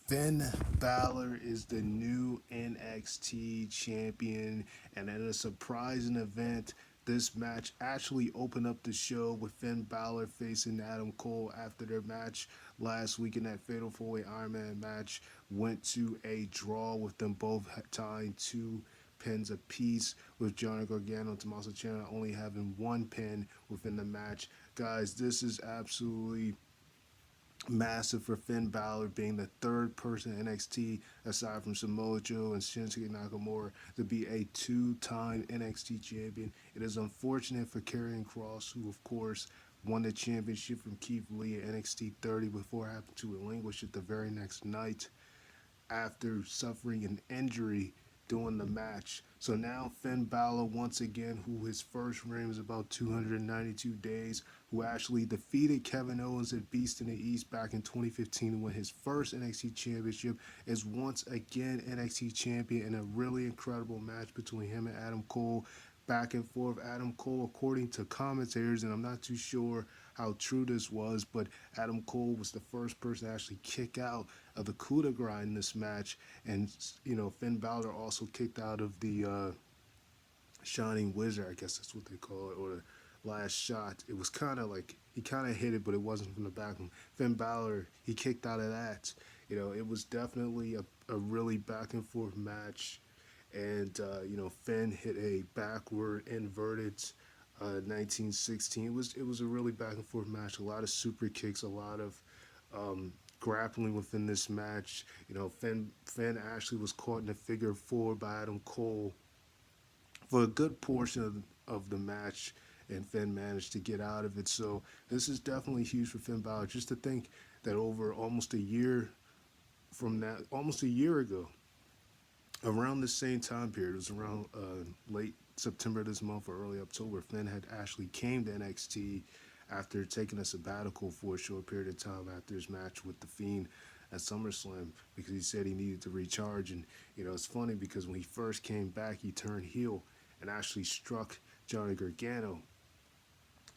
Finn Balor is the new NXT champion, and in a surprising event, this match actually opened up the show with Finn Balor facing Adam Cole after their match last week in that Fatal 4-Way Iron Man match went to a draw with them both tying two pins apiece, with Johnny Gargano and Tommaso Ciampa only having one pin within the match. Guys, this is absolutely massive for Finn Balor, being the third person in NXT aside from Samoa Joe and Shinsuke Nakamura to be a two-time NXT champion. It is unfortunate for Karrion Kross, who of course won the championship from Keith Lee at NXT 30 before having to relinquish it the very next night after suffering an injury during the match. So now Finn Balor, once again, who his first reign was about 292 days, who actually defeated Kevin Owens at Beast in the East back in 2015 and won his first NXT championship, is once again NXT champion in a really incredible match between him and Adam Cole. Back and forth, Adam Cole, according to commentators, and I'm not too sure how true this was, but Adam Cole was the first person to actually kick out of the coup de grace in this match, and Finn Balor also kicked out of the Shining Wizard, I guess that's what they call it, or the last shot. It was kind of like he kind of hit it, but it wasn't from the back. Finn Balor, he kicked out of that. It was definitely a really back and forth match, and Finn hit a backward inverted 1916. It was a really back and forth match. A lot of super kicks, a lot of grappling within this match. Finn actually was caught in a figure four by Adam Cole for a good portion of the match, and Finn managed to get out of it. So this is definitely huge for Finn Balor. Just to think that over almost a year from now, almost a year ago, around the same time period, it was around late September this month or early October, Finn had actually came to NXT after taking a sabbatical for a short period of time after his match with The Fiend at SummerSlam, because he said he needed to recharge. And, it's funny because when he first came back, he turned heel and actually struck Johnny Gargano.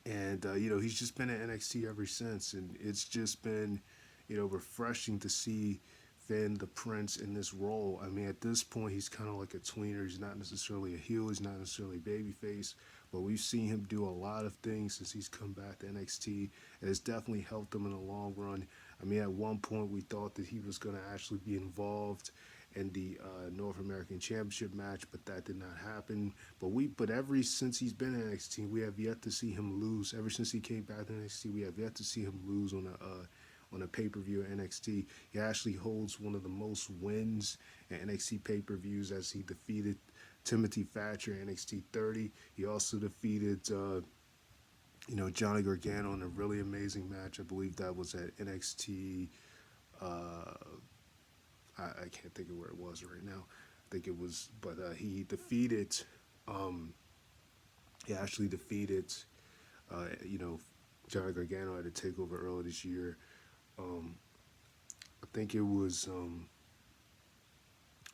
And, he's just been at NXT ever since. And it's just been, refreshing to see Finn the Prince in this role. I mean, at this point, he's kind of like a tweener. He's not necessarily a heel. He's not necessarily a babyface. But we've seen him do a lot of things since he's come back to NXT. And it's definitely helped him in the long run. I mean, at one point, we thought that he was going to actually be involved in the North American Championship match, but that did not happen. But ever since he's been in NXT, we have yet to see him lose. Ever since he came back to NXT, we have yet to see him lose on a pay-per-view at NXT. He actually holds one of the most wins at NXT pay-per-views, as he defeated Timothy Thatcher at NXT 30. He also defeated Johnny Gargano in a really amazing match. I believe that was at NXT. I can't think of where it was right now. I think it was, but he defeated. He actually defeated, you know, Johnny Gargano at a takeover earlier this year. Um, I think it was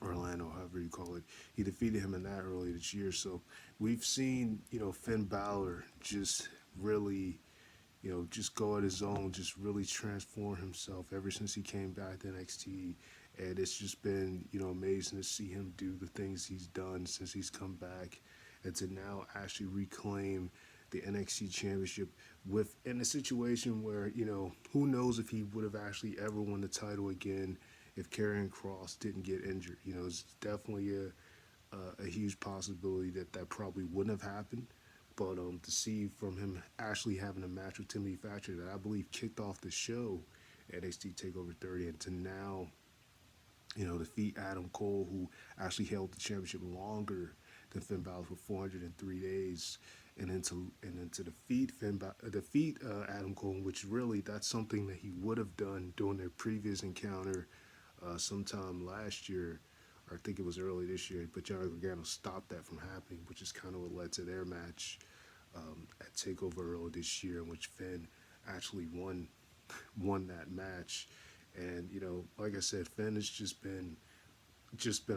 Orlando, however you call it. He defeated him in that earlier this year. So we've seen, Finn Balor just really, just go at his own, just really transform himself ever since he came back to NXT. And it's just been, amazing to see him do the things he's done since he's come back, and to now actually reclaim the NXT championship in a situation where, who knows if he would have actually ever won the title again if Karrion Kross didn't get injured. It's definitely a huge possibility that probably wouldn't have happened. But to see from him actually having a match with Timothy Thatcher that I believe kicked off the show at NXT TakeOver 30, and to now, defeat Adam Cole, who actually held the championship longer than Finn Balor for 403 days, and then to defeat Adam Cole, which really that's something that he would have done during their previous encounter sometime last year, or I think it was early this year. But Johnny Gargano stopped that from happening, which is kind of what led to their match at Takeover earlier this year, in which Finn actually won that match. And like I said, Finn has just been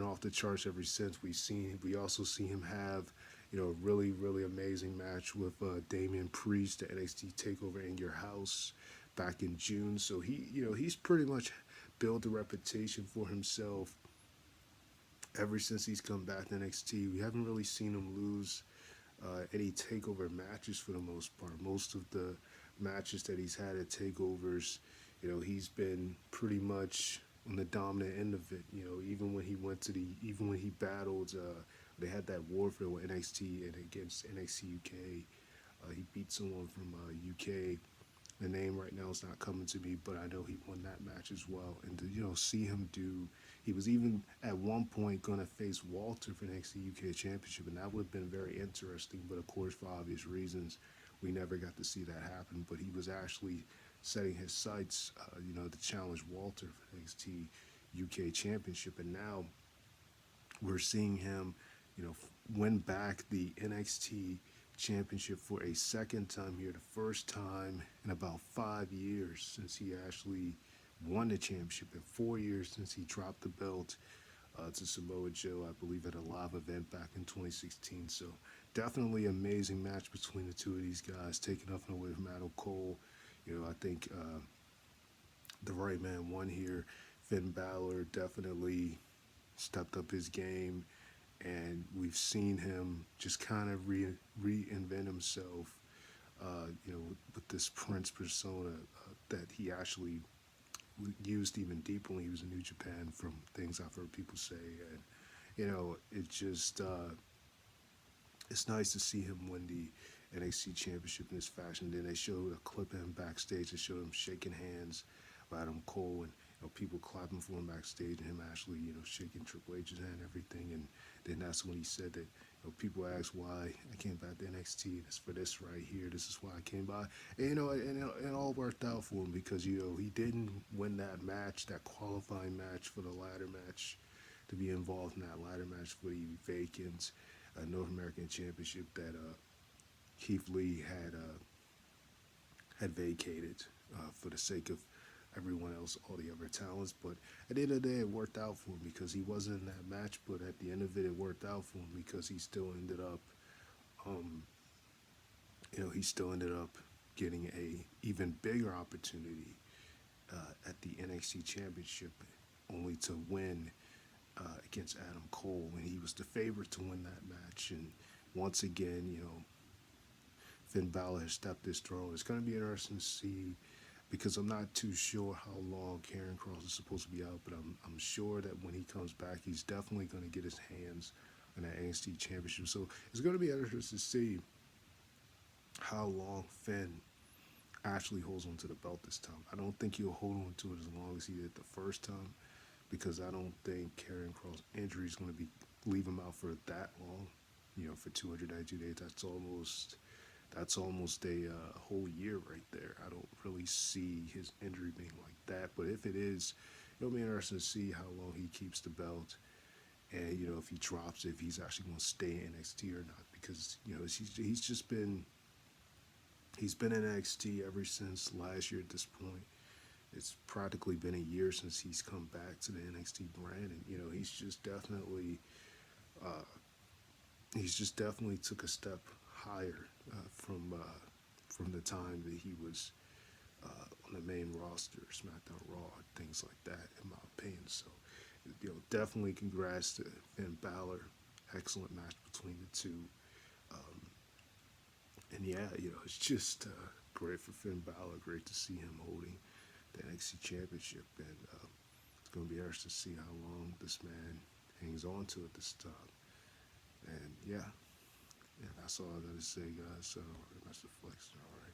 off the charts ever since. We also see him have a really really amazing match with Damian Priest, the NXT Takeover in Your House back in June. So he's pretty much built a reputation for himself ever since he's come back to NXT. We haven't really seen him lose any takeover matches for the most part. Most of the matches that he's had at takeovers, he's been pretty much on the dominant end of it. Even when he even when he battled, they had that Warfare with NXT and against NXT UK. He beat someone from UK. The name right now is not coming to me, but I know he won that match as well. And to see him he was even at one point going to face Walter for the NXT UK Championship, and that would have been very interesting. But of course, for obvious reasons, we never got to see that happen. But he was actually setting his sights, to challenge Walter for the NXT UK Championship, and now we're seeing him, win back the NXT Championship for a second time here, the first time in about 5 years since he actually won the championship, in 4 years since he dropped the belt to Samoa Joe, I believe, at a live event back in 2016. So definitely amazing match between the two of these guys, taking nothing away from Adam Cole. I think the right man won here. Finn Balor definitely stepped up his game, and we've seen him just kind of reinvent himself, with this Prince persona that he actually used even deeper when he was in New Japan, from things I've heard people say. And, it just, it's nice to see him win the NXT Championship in this fashion. Then they showed a clip of him backstage that showed him shaking hands with Adam Cole, and people clapping for him backstage, and him actually shaking Triple H's hand and everything. And then that's when he said that people ask why I came back to NXT. It's for this right here. This is why I came by. And, it all worked out for him, because he didn't win that match, that qualifying match for the ladder match, to be involved in that ladder match for the vacant North American Championship that Keith Lee had vacated for the sake of everyone else, all the other talents. But at the end of the day, it worked out for him, because he wasn't in that match. But at the end of it, it worked out for him, because he still ended up, getting a even bigger opportunity at the NXT Championship, only to win against Adam Cole, and he was the favorite to win that match. And once again, Finn Balor has stepped his throne. It's going to be interesting to see, because I'm not too sure how long Karrion Kross is supposed to be out, but I'm sure that when he comes back, he's definitely going to get his hands on that NXT Championship. So it's going to be interesting to see how long Finn actually holds on to the belt this time. I don't think he'll hold on to it as long as he did the first time, because I don't think Karrion Kross' injury is going to leave him out for that long. For 292 days, that's almost a whole year right there. I don't really see his injury being like that. But if it is, it'll be interesting to see how long he keeps the belt, and if he drops it, if he's actually going to stay in NXT or not. Because he's been in NXT ever since last year at this point. It's practically been a year since he's come back to the NXT brand, and he's just definitely took a step higher from the time that he was on the main roster, SmackDown, Raw, things like that, in my opinion. So, definitely congrats to Finn Balor. Excellent match between the two. And yeah, it's just great for Finn Balor. Great to see him holding the NXT Championship, and it's going to be interesting to see how long this man hangs on to it this time. And yeah, that's all I got to say, guys. So, that's the flex. All right.